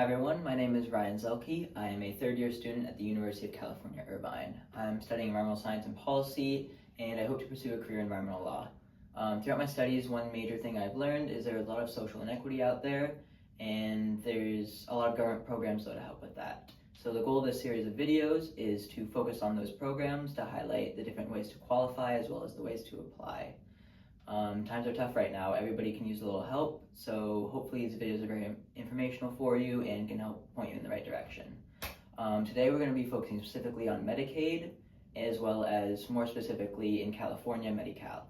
Hi everyone, my name is Ryan Zelke. I am a third-year student at the University of California, Irvine. I'm studying environmental science and policy, and I hope to pursue a career in environmental law. Throughout my studies, one major thing I've learned is there's a lot of social inequity out there, and there's a lot of government programs though to help with that. So the goal of this series of videos is to focus on those programs to highlight the different ways to qualify as well as the ways to apply. Times are tough right now. Everybody can use a little help, so hopefully these videos are very informational for you and can help point you in the right direction. Today we're going to be focusing specifically on Medicaid, as well as more specifically in California, Medi-Cal.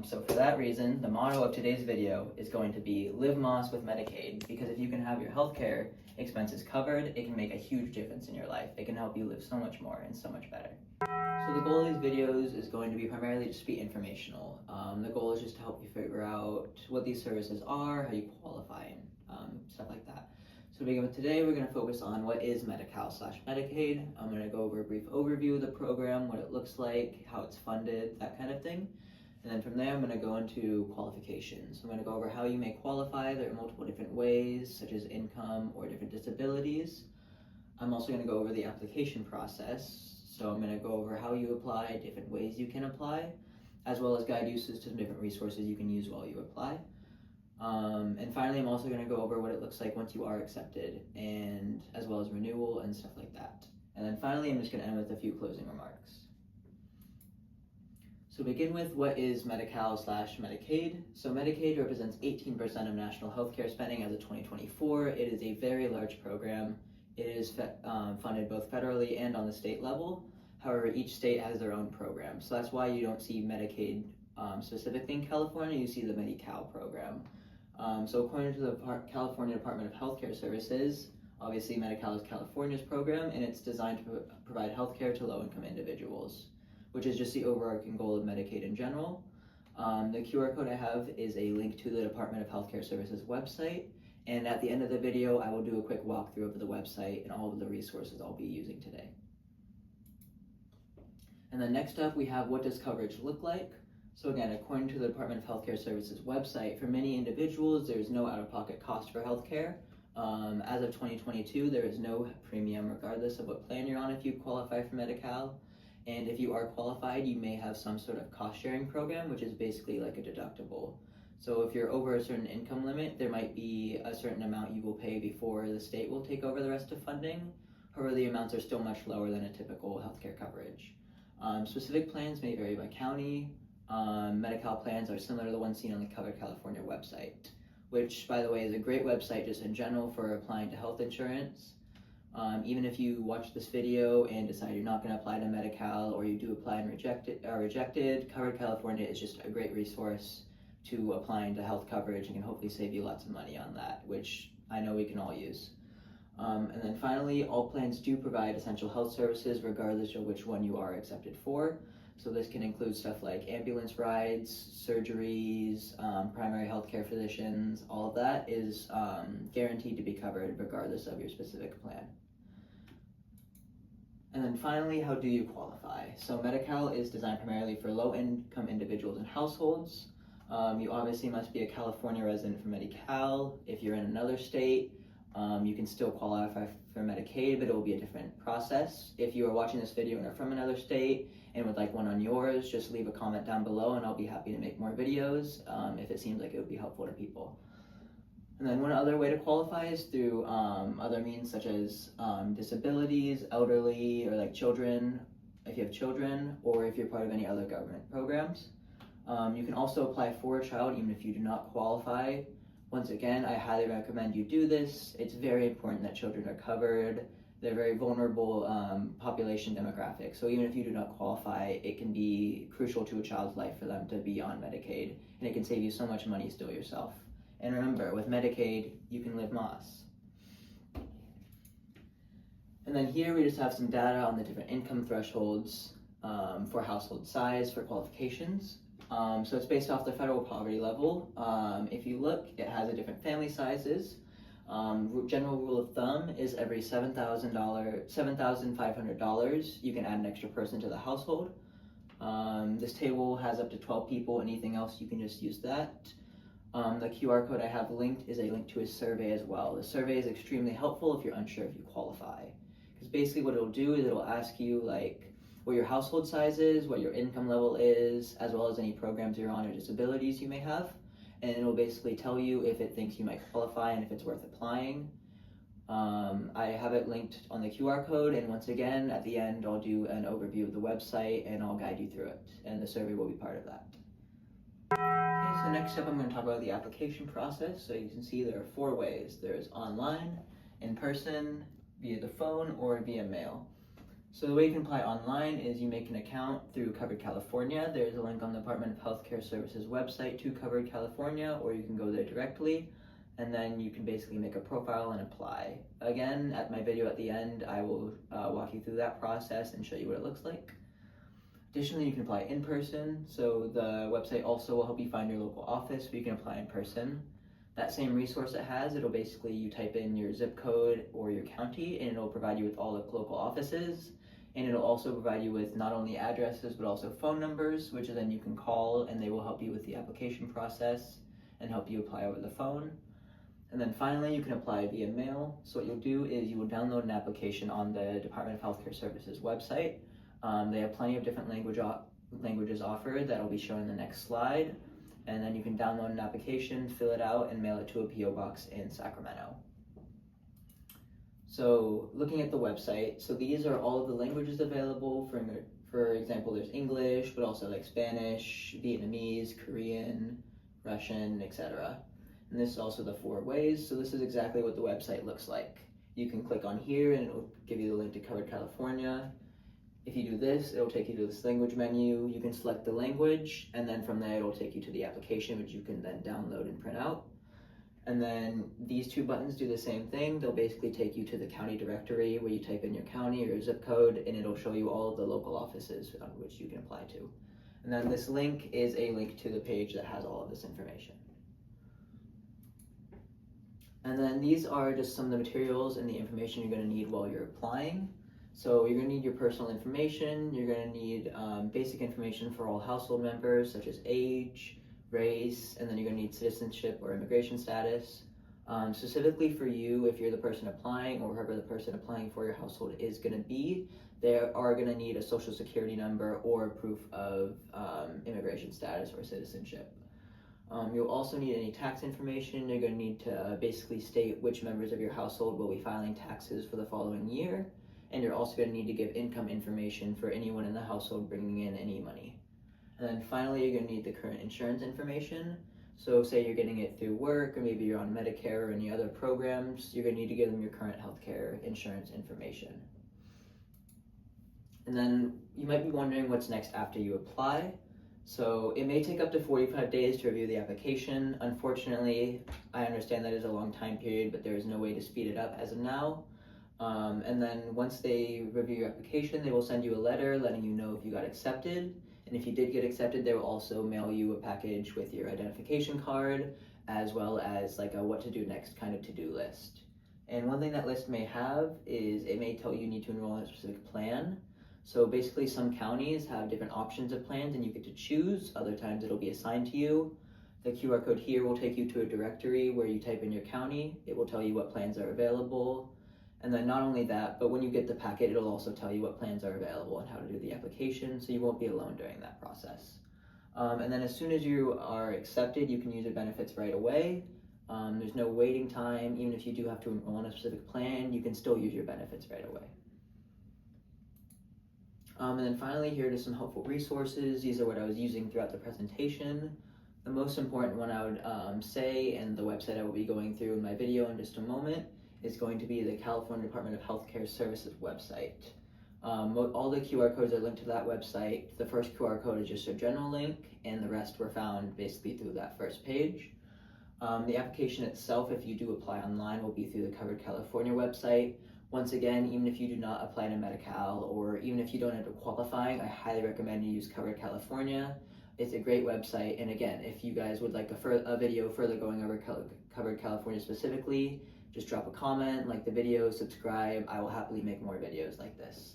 So for that reason, the motto of today's video is going to be Live Moss with Medicaid, because if you can have your healthcare expenses covered, it can make a huge difference in your life. It can help you live so much more and so much better. So the goal of these videos is going to be primarily just be informational. The goal is just to help you figure out what these services are, how you qualify, and stuff like that. So to begin with today, we're going to focus on what is Medi-Cal/Medicaid. I'm going to go over a brief overview of the program, what it looks like, how it's funded, that kind of thing. And then from there, I'm going to go into qualifications. I'm going to go over how you may qualify. There are multiple different ways, such as income or different disabilities. I'm also going to go over the application process. So I'm going to go over how you apply, different ways you can apply, as well as guide uses to some different resources you can use while you apply. And finally, I'm also going to go over what it looks like once you are accepted, and as well as renewal and stuff like that. And then finally, I'm just going to end with a few closing remarks. So begin with what is Medi-Cal/Medicaid. So Medicaid represents 18% of national healthcare spending as of 2024. It is a very large program. It is funded both federally and on the state level. However, each state has their own program. So that's why you don't see Medicaid specifically in California, you see the Medi-Cal program. So according to the California Department of Healthcare Services, obviously Medi-Cal is California's program, and it's designed to provide healthcare to low-income individuals, which is just the overarching goal of Medicaid in general. The QR code I have is a link to the Department of Healthcare Services website. And at the end of the video, I will do a quick walkthrough of the website and all of the resources I'll be using today. And then next up, we have what does coverage look like? So again, according to the Department of Healthcare Services website, for many individuals, there is no out-of-pocket cost for healthcare. As of 2022, there is no premium regardless of what plan you're on if you qualify for Medi-Cal. And if you are qualified, you may have some sort of cost-sharing program, which is basically like a deductible. So if you're over a certain income limit, there might be a certain amount you will pay before the state will take over the rest of funding. However, the amounts are still much lower than a typical healthcare coverage. Specific plans may vary by county. Medi-Cal plans are similar to the ones seen on the Covered California website, which, by the way, is a great website just in general for applying to health insurance. Even if you watch this video and decide you're not going to apply to Medi-Cal, or you do apply and rejected, Covered California is just a great resource to applying to health coverage and can hopefully save you lots of money on that, which I know we can all use. And then finally, all plans do provide essential health services regardless of which one you are accepted for. So this can include stuff like ambulance rides, surgeries, primary health care physicians. All of that is guaranteed to be covered regardless of your specific plan. And then finally, how do you qualify? So Medi-Cal is designed primarily for low-income individuals and households. You obviously must be a California resident for Medi-Cal. If you're in another state, you can still qualify for Medicaid, but it will be a different process. If you are watching this video and are from another state and would like one on yours, just leave a comment down below and I'll be happy to make more videos if it seems like it would be helpful to people. And then one other way to qualify is through other means such as disabilities, elderly, or like children, if you have children, or if you're part of any other government programs. You can also apply for a child even if you do not qualify. Once again, I highly recommend you do this. It's very important that children are covered. They're a very vulnerable population demographic. So even if you do not qualify, it can be crucial to a child's life for them to be on Medicaid. And it can save you so much money still yourself. And remember, with Medicaid, you can live Moss. And then here we just have some data on the different income thresholds for household size for qualifications. So it's based off the federal poverty level. If you look, it has a different family sizes. General rule of thumb is every $7,500, you can add an extra person to the household. This table has up to 12 people. Anything else, you can just use that. The QR code I have linked is a link to a survey as well. The survey is extremely helpful if you're unsure if you qualify. Because basically what it'll do is it'll ask you like what your household size is, what your income level is, as well as any programs you're on or disabilities you may have. And it'll basically tell you if it thinks you might qualify and if it's worth applying. I have it linked on the QR code, and once again, at the end, I'll do an overview of the website and I'll guide you through it, and the survey will be part of that. Okay, so next up I'm going to talk about the application process. So you can see there are 4 ways. There's online, in person, via the phone, or via mail. So the way you can apply online is you make an account through Covered California. There's a link on the Department of Healthcare Services website to Covered California, or you can go there directly, and then you can basically make a profile and apply. Again, at my video at the end, I will walk you through that process and show you what it looks like. Additionally, you can apply in person, so the website also will help you find your local office where you can apply in person. That same resource it has, it'll basically, you type in your zip code or your county, and it'll provide you with all the local offices, and it'll also provide you with not only addresses, but also phone numbers, which then you can call, and they will help you with the application process and help you apply over the phone. And then finally, you can apply via mail. So what you'll do is you will download an application on the Department of Healthcare Services website. They have plenty of different languages offered that will be shown in the next slide. And then you can download an application, fill it out, and mail it to a PO box in Sacramento. So looking at the website, so these are all of the languages available. For example, there's English, but also like Spanish, Vietnamese, Korean, Russian, etc. And this is also the 4 ways. So this is exactly what the website looks like. You can click on here and it'll give you the link to Covered California. If you do this, it'll take you to this language menu. You can select the language, and then from there it'll take you to the application, which you can then download and print out. And then these 2 buttons do the same thing. They'll basically take you to the county directory where you type in your county or your zip code, and it'll show you all of the local offices on which you can apply to. And then this link is a link to the page that has all of this information. And then these are just some of the materials and the information you're going to need while you're applying. So you're going to need your personal information. You're going to need basic information for all household members, such as age, race, and then you're going to need citizenship or immigration status. Specifically for you, if you're the person applying or whoever the person applying for your household is going to be, they are going to need a social security number or proof of immigration status or citizenship. You'll also need any tax information. You're going to need to basically state which members of your household will be filing taxes for the following year. And you're also going to need to give income information for anyone in the household bringing in any money. And then finally, you're going to need the current insurance information. So say you're getting it through work, or maybe you're on Medi-Cal or any other programs, you're going to need to give them your current healthcare insurance information. And then you might be wondering what's next after you apply. So it may take up to 45 days to review the application. Unfortunately, I understand that is a long time period, but there is no way to speed it up as of now. And then once they review your application, they will send you a letter letting you know if you got accepted. And if you did get accepted, they will also mail you a package with your identification card, as well as like a what to do next kind of to-do list. And one thing that list may have is it may tell you need to enroll in a specific plan. So basically some counties have different options of plans and you get to choose. Other times it'll be assigned to you. The QR code here will take you to a directory where you type in your county. It will tell you what plans are available. And then not only that, but when you get the packet, it'll also tell you what plans are available and how to do the application, so you won't be alone during that process. And then as soon as you are accepted, you can use your benefits right away. There's no waiting time. Even if you do have to enroll in a specific plan, you can still use your benefits right away. And then finally, here are just some helpful resources. These are what I was using throughout the presentation. The most important one I would say, and the website I will be going through in my video in just a moment, is going to be the California Department of Healthcare Services website. All the QR codes are linked to that website. The first QR code is just a general link, and the rest were found basically through that first page. The application itself, if you do apply online, will be through the Covered California website. Once again, even if you do not apply to Medi-Cal, or even if you don't end up qualifying, I highly recommend you use Covered California. It's a great website, and again, if you guys would like a video further going over Covered California specifically, just drop a comment, like the video, subscribe. I will happily make more videos like this.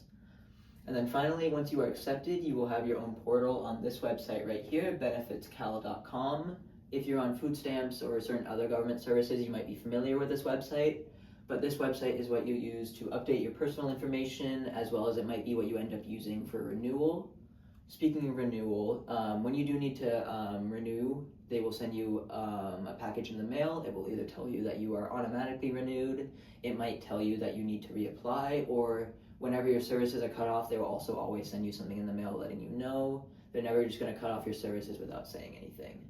And then finally, once you are accepted, you will have your own portal on this website right here, benefitscal.com. if you're on food stamps or certain other government services, you might be familiar with this website. But this website is what you use to update your personal information, as well as it might be what you end up using for renewal. Speaking of renewal, when you do need to renew, they will send you a package in the mail. It will either tell you that you are automatically renewed, it might tell you that you need to reapply, or whenever your services are cut off, they will also always send you something in the mail letting you know. They're never just going to cut off your services without saying anything.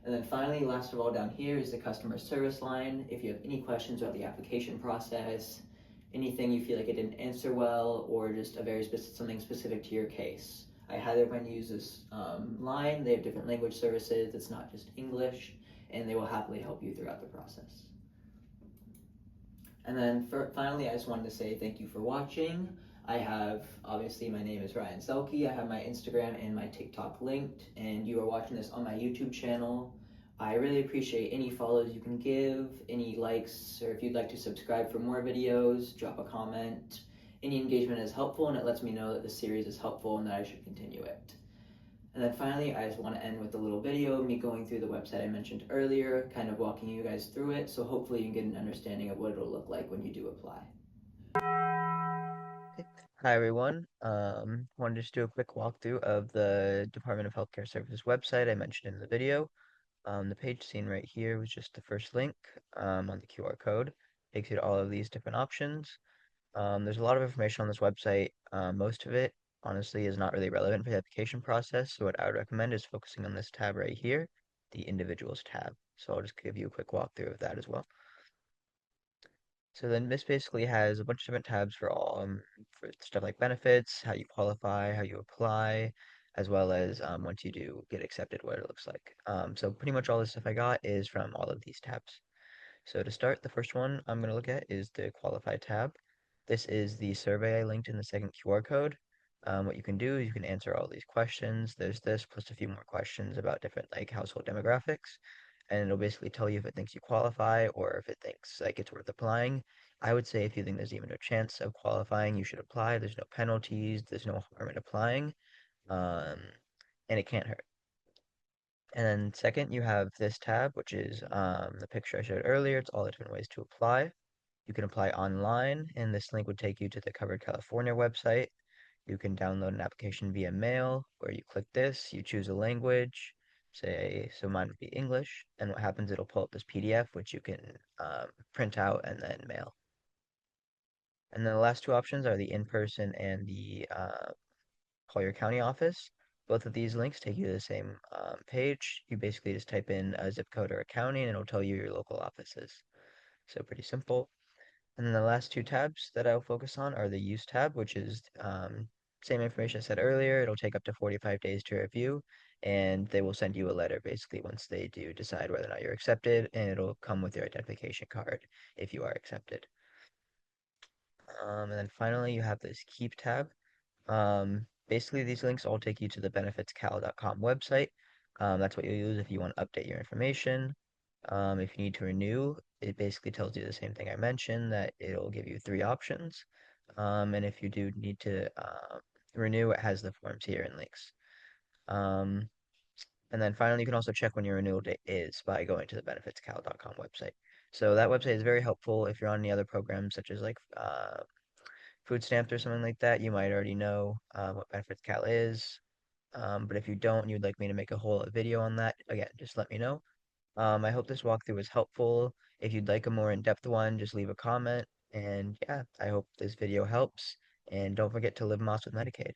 And then finally, last of all, down here is the customer service line. If you have any questions about the application process, anything you feel like it didn't answer well, or just a very something specific to your case, I highly recommend you use this line. They have different language services. It's not just English, and they will happily help you throughout the process. And then finally, I just wanted to say thank you for watching. I have, obviously, my name is Ryan Selke. I have my Instagram and my TikTok linked, and you are watching this on my YouTube channel. I really appreciate any follows you can give, any likes, or if you'd like to subscribe for more videos, drop a comment. Any engagement is helpful, and it lets me know that the series is helpful and that I should continue it. And then finally, I just want to end with a little video of me going through the website I mentioned earlier, kind of walking you guys through it, so hopefully you can get an understanding of what it'll look like when you do apply. Okay. Hi everyone. Want to just do a quick walkthrough of the Department of Healthcare Services website I mentioned in the video. The page seen right here was just the first link on the QR code. Takes you to all of these different options. There's a lot of information on this website. Most of it, honestly, is not really relevant for the application process. So what I would recommend is focusing on this tab right here, the Individuals tab. So I'll just give you a quick walkthrough of that as well. So then this basically has a bunch of different tabs for all for stuff like benefits, how you qualify, how you apply, as well as once you do get accepted, what it looks like. So pretty much all the stuff I got is from all of these tabs. So to start, the first one I'm going to look at is the Qualify tab. This is the survey I linked in the second QR code. What you can do is you can answer all these questions. There's this plus a few more questions about different like household demographics, and it'll basically tell you if it thinks you qualify or if it thinks like it's worth applying. I would say if you think there's even a chance of qualifying, you should apply. There's no penalties, there's no harm in applying, um, and it can't hurt. And then second, you have this tab, which is the picture I showed earlier. It's all the different ways to apply. You can apply online, and this link would take you to the Covered California website. You can download an application via mail, where you click this, you choose a language, say, so mine would be English, and what happens, it'll pull up this PDF, which you can print out and then mail. And then the last two options are the in-person and the call your county office. Both of these links take you to the same page. You basically just type in a zip code or a county, and it'll tell you your local offices. So pretty simple. And then the last two tabs that I'll focus on are the use tab, which is same information I said earlier. It'll take up to 45 days to review, and they will send you a letter basically once they do decide whether or not you're accepted, and it'll come with your identification card if you are accepted. And then finally, you have this keep tab. Basically, these links all take you to the benefitscal.com website. That's what you'll use if you want to update your information. If you need to renew, it basically tells you the same thing I mentioned, that it'll give you three options. And if you do need to renew, it has the forms here and links. Um, and then finally, you can also check when your renewal date is by going to the benefitscal.com website. So that website is very helpful if you're on any other programs, such as like food stamps or something like that. You might already know what Benefits Cal is. But if you don't and you'd like me to make a whole video on that, again, just let me know. I hope this walkthrough was helpful. If you'd like a more in-depth one, just leave a comment. And yeah, I hope this video helps. And don't forget to live Moss with Medicaid.